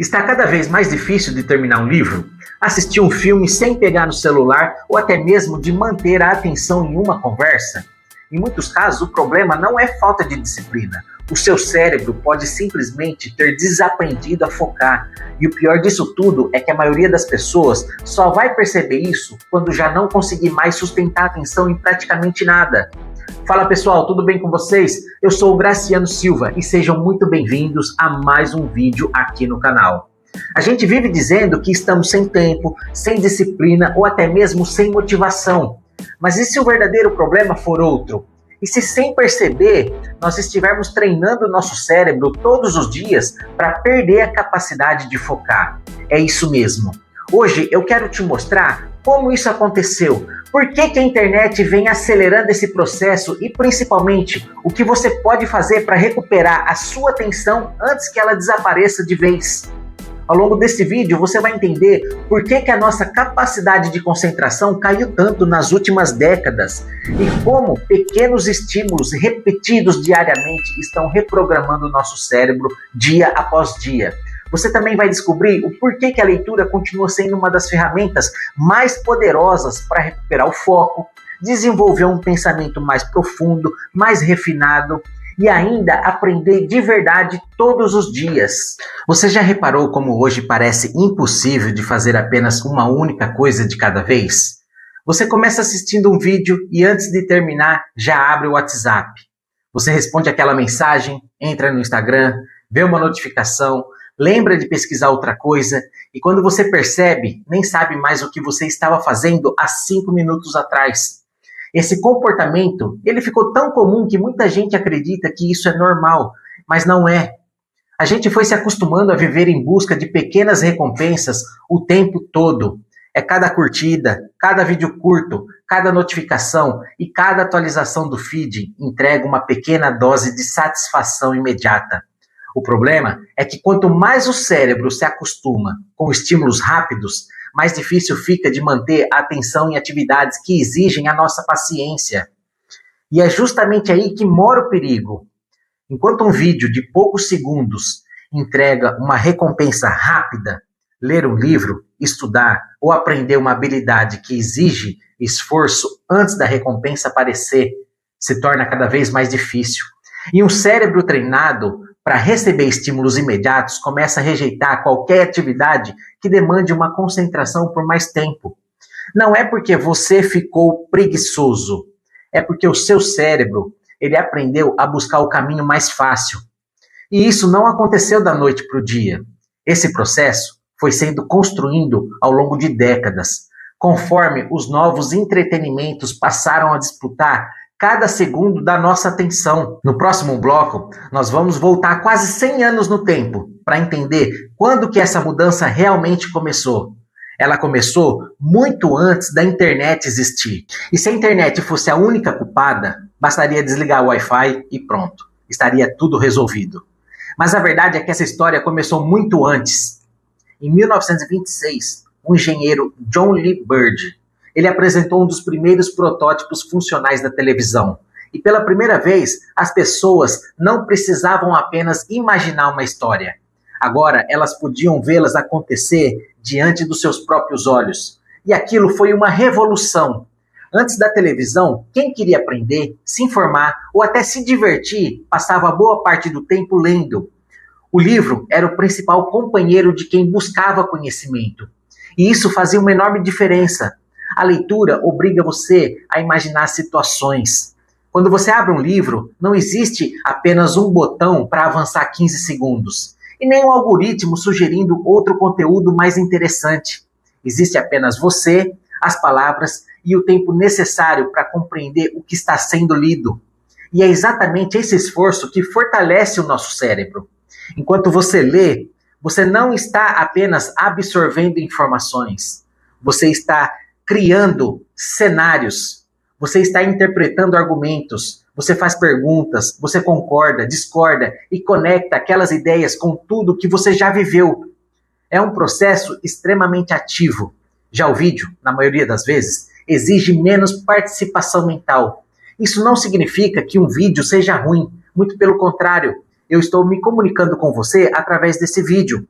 Está cada vez mais difícil de terminar um livro, assistir um filme sem pegar no celular ou até mesmo de manter a atenção em uma conversa. Em muitos casos, o problema não é falta de disciplina. O seu cérebro pode simplesmente ter desaprendido a focar. E o pior disso tudo é que a maioria das pessoas só vai perceber isso quando já não conseguir mais sustentar a atenção em praticamente nada. Fala pessoal, tudo bem com vocês? Eu sou o Graciano Silva e sejam muito bem-vindos a mais um vídeo aqui no canal. A gente vive dizendo que estamos sem tempo, sem disciplina ou até mesmo sem motivação. Mas e se o verdadeiro problema for outro? E se sem perceber, nós estivermos treinando o nosso cérebro todos os dias para perder a capacidade de focar? É isso mesmo. Hoje eu quero te mostrar como isso aconteceu, por que a internet vem acelerando esse processo e principalmente o que você pode fazer para recuperar a sua atenção antes que ela desapareça de vez. Ao longo desse vídeo você vai entender por que a nossa capacidade de concentração caiu tanto nas últimas décadas e como pequenos estímulos repetidos diariamente estão reprogramando o nosso cérebro dia após dia. Você também vai descobrir o porquê que a leitura continua sendo uma das ferramentas mais poderosas para recuperar o foco, desenvolver um pensamento mais profundo, mais refinado e ainda aprender de verdade todos os dias. Você já reparou como hoje parece impossível de fazer apenas uma única coisa de cada vez? Você começa assistindo um vídeo e antes de terminar já abre o WhatsApp. Você responde aquela mensagem, entra no Instagram, vê uma notificação, lembra de pesquisar outra coisa e quando você percebe, nem sabe mais o que você estava fazendo há 5 minutos atrás. Esse comportamento, ele ficou tão comum que muita gente acredita que isso é normal, mas não é. A gente foi se acostumando a viver em busca de pequenas recompensas o tempo todo. É cada curtida, cada vídeo curto, cada notificação e cada atualização do feed entrega uma pequena dose de satisfação imediata. O problema é que quanto mais o cérebro se acostuma com estímulos rápidos, mais difícil fica de manter a atenção em atividades que exigem a nossa paciência. E é justamente aí que mora o perigo. Enquanto um vídeo de poucos segundos entrega uma recompensa rápida, ler um livro, estudar ou aprender uma habilidade que exige esforço antes da recompensa aparecer, se torna cada vez mais difícil. E um cérebro treinado para receber estímulos imediatos, começa a rejeitar qualquer atividade que demande uma concentração por mais tempo. Não é porque você ficou preguiçoso, é porque o seu cérebro ele aprendeu a buscar o caminho mais fácil. E isso não aconteceu da noite para o dia. Esse processo foi sendo construído ao longo de décadas, conforme os novos entretenimentos passaram a disputar cada segundo da nossa atenção. No próximo bloco, nós vamos voltar quase 100 anos no tempo para entender quando que essa mudança realmente começou. Ela começou muito antes da internet existir. E se a internet fosse a única culpada, bastaria desligar o Wi-Fi e pronto, estaria tudo resolvido. Mas a verdade é que essa história começou muito antes. Em 1926, o engenheiro John Lee Bird ele apresentou um dos primeiros protótipos funcionais da televisão. E pela primeira vez, as pessoas não precisavam apenas imaginar uma história. Agora, elas podiam vê-las acontecer diante dos seus próprios olhos. E aquilo foi uma revolução. Antes da televisão, quem queria aprender, se informar ou até se divertir, passava boa parte do tempo lendo. O livro era o principal companheiro de quem buscava conhecimento. E isso fazia uma enorme diferença. A leitura obriga você a imaginar situações. Quando você abre um livro, não existe apenas um botão para avançar 15 segundos. E nem um algoritmo sugerindo outro conteúdo mais interessante. Existe apenas você, as palavras e o tempo necessário para compreender o que está sendo lido. E é exatamente esse esforço que fortalece o nosso cérebro. Enquanto você lê, você não está apenas absorvendo informações. Você está criando cenários, você está interpretando argumentos, você faz perguntas, você concorda, discorda e conecta aquelas ideias com tudo que você já viveu. É um processo extremamente ativo. Já o vídeo, na maioria das vezes, exige menos participação mental. Isso não significa que um vídeo seja ruim, muito pelo contrário, eu estou me comunicando com você através desse vídeo.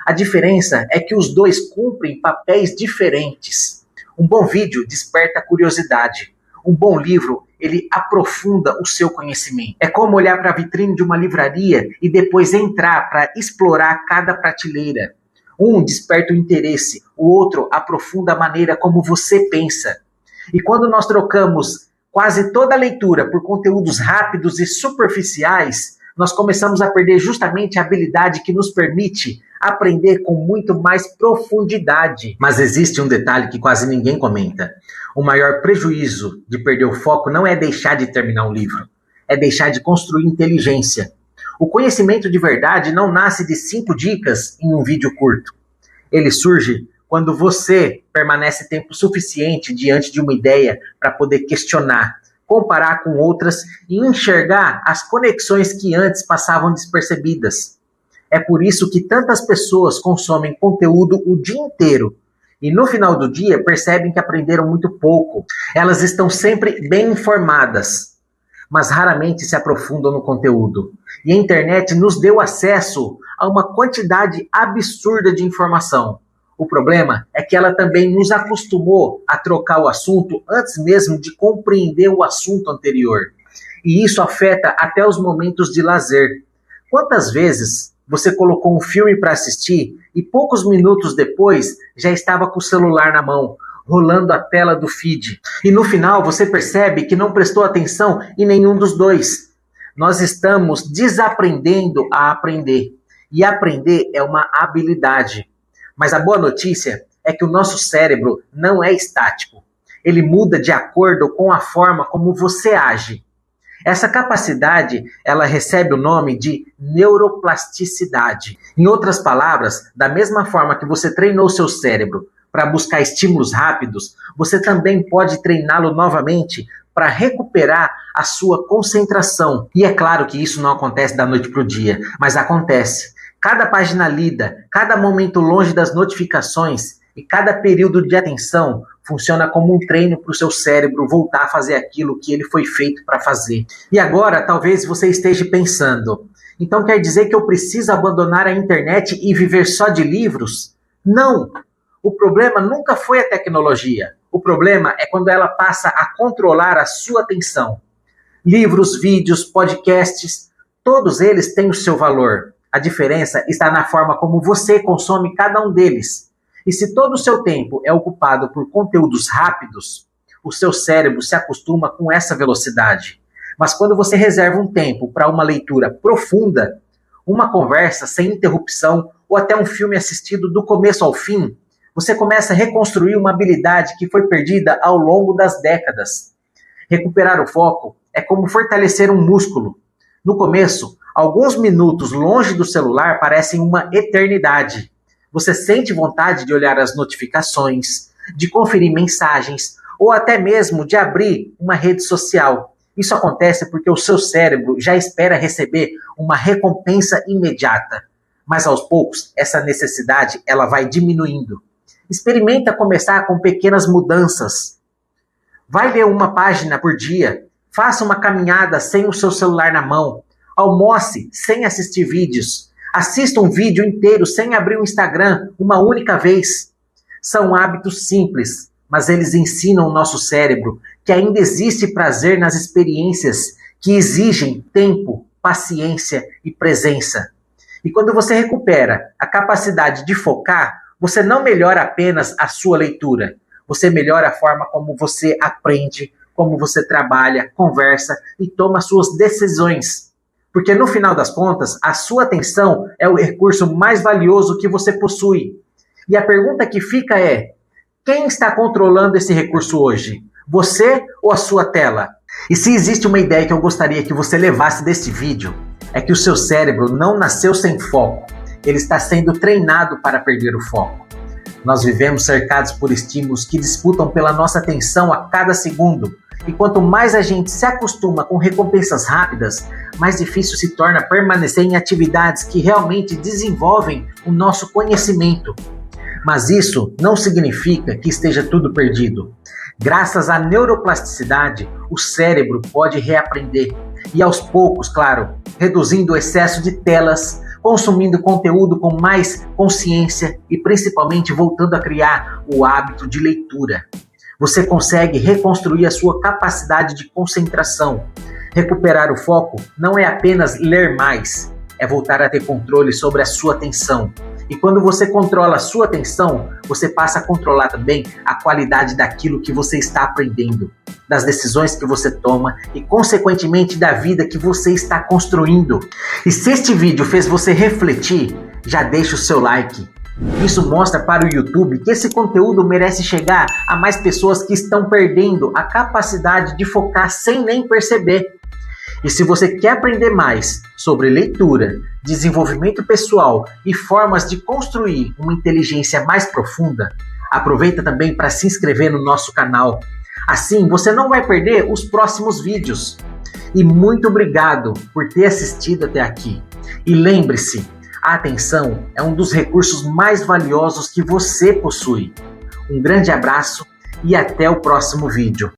A diferença é que os dois cumprem papéis diferentes. Um bom vídeo desperta curiosidade. Um bom livro, ele aprofunda o seu conhecimento. É como olhar para a vitrine de uma livraria e depois entrar para explorar cada prateleira. Um desperta o interesse, o outro aprofunda a maneira como você pensa. E quando nós trocamos quase toda a leitura por conteúdos rápidos e superficiais, nós começamos a perder justamente a habilidade que nos permite aprender com muito mais profundidade. Mas existe um detalhe que quase ninguém comenta. O maior prejuízo de perder o foco não é deixar de terminar um livro, é deixar de construir inteligência. O conhecimento de verdade não nasce de 5 dicas em um vídeo curto. Ele surge quando você permanece tempo suficiente diante de uma ideia para poder questionar, comparar com outras e enxergar as conexões que antes passavam despercebidas. É por isso que tantas pessoas consomem conteúdo o dia inteiro e no final do dia percebem que aprenderam muito pouco. Elas estão sempre bem informadas, mas raramente se aprofundam no conteúdo. E a internet nos deu acesso a uma quantidade absurda de informação. O problema é que ela também nos acostumou a trocar o assunto antes mesmo de compreender o assunto anterior. E isso afeta até os momentos de lazer. Quantas vezes você colocou um filme para assistir e poucos minutos depois já estava com o celular na mão, rolando a tela do feed? E no final você percebe que não prestou atenção em nenhum dos dois. Nós estamos desaprendendo a aprender. E aprender é uma habilidade. Mas a boa notícia é que o nosso cérebro não é estático. Ele muda de acordo com a forma como você age. Essa capacidade, ela recebe o nome de neuroplasticidade. Em outras palavras, da mesma forma que você treinou seu cérebro para buscar estímulos rápidos, você também pode treiná-lo novamente para recuperar a sua concentração. E é claro que isso não acontece da noite para o dia, mas acontece. Cada página lida, cada momento longe das notificações e cada período de atenção funciona como um treino para o seu cérebro voltar a fazer aquilo que ele foi feito para fazer. E agora, talvez você esteja pensando, então quer dizer que eu preciso abandonar a internet e viver só de livros? Não! O problema nunca foi a tecnologia. O problema é quando ela passa a controlar a sua atenção. Livros, vídeos, podcasts, todos eles têm o seu valor. A diferença está na forma como você consome cada um deles. E se todo o seu tempo é ocupado por conteúdos rápidos, o seu cérebro se acostuma com essa velocidade. Mas quando você reserva um tempo para uma leitura profunda, uma conversa sem interrupção ou até um filme assistido do começo ao fim, você começa a reconstruir uma habilidade que foi perdida ao longo das décadas. Recuperar o foco é como fortalecer um músculo. No começo, alguns minutos longe do celular parecem uma eternidade. Você sente vontade de olhar as notificações, de conferir mensagens ou até mesmo de abrir uma rede social. Isso acontece porque o seu cérebro já espera receber uma recompensa imediata. Mas aos poucos, essa necessidade ela vai diminuindo. Experimenta começar com pequenas mudanças. Vai ler uma página por dia. Faça uma caminhada sem o seu celular na mão. Almoce sem assistir vídeos. Assista um vídeo inteiro sem abrir o Instagram uma única vez. São hábitos simples, mas eles ensinam o nosso cérebro que ainda existe prazer nas experiências que exigem tempo, paciência e presença. E quando você recupera a capacidade de focar, você não melhora apenas a sua leitura. Você melhora a forma como você aprende, como você trabalha, conversa e toma suas decisões. Porque no final das contas, a sua atenção é o recurso mais valioso que você possui. E a pergunta que fica é, quem está controlando esse recurso hoje? Você ou a sua tela? E se existe uma ideia que eu gostaria que você levasse desse vídeo, é que o seu cérebro não nasceu sem foco. Ele está sendo treinado para perder o foco. Nós vivemos cercados por estímulos que disputam pela nossa atenção a cada segundo. E quanto mais a gente se acostuma com recompensas rápidas, mais difícil se torna permanecer em atividades que realmente desenvolvem o nosso conhecimento. Mas isso não significa que esteja tudo perdido. Graças à neuroplasticidade, o cérebro pode reaprender. E aos poucos, claro, reduzindo o excesso de telas, consumindo conteúdo com mais consciência e principalmente voltando a criar o hábito de leitura. Você consegue reconstruir a sua capacidade de concentração. Recuperar o foco não é apenas ler mais, é voltar a ter controle sobre a sua atenção. E quando você controla a sua atenção, você passa a controlar também a qualidade daquilo que você está aprendendo, das decisões que você toma e, consequentemente, da vida que você está construindo. E se este vídeo fez você refletir, já deixa o seu like. Isso mostra para o YouTube que esse conteúdo merece chegar a mais pessoas que estão perdendo a capacidade de focar sem nem perceber. E se você quer aprender mais sobre leitura, desenvolvimento pessoal e formas de construir uma inteligência mais profunda, aproveita também para se inscrever no nosso canal. Assim você não vai perder os próximos vídeos. E muito obrigado por ter assistido até aqui. E lembre-se, a atenção é um dos recursos mais valiosos que você possui. Um grande abraço e até o próximo vídeo.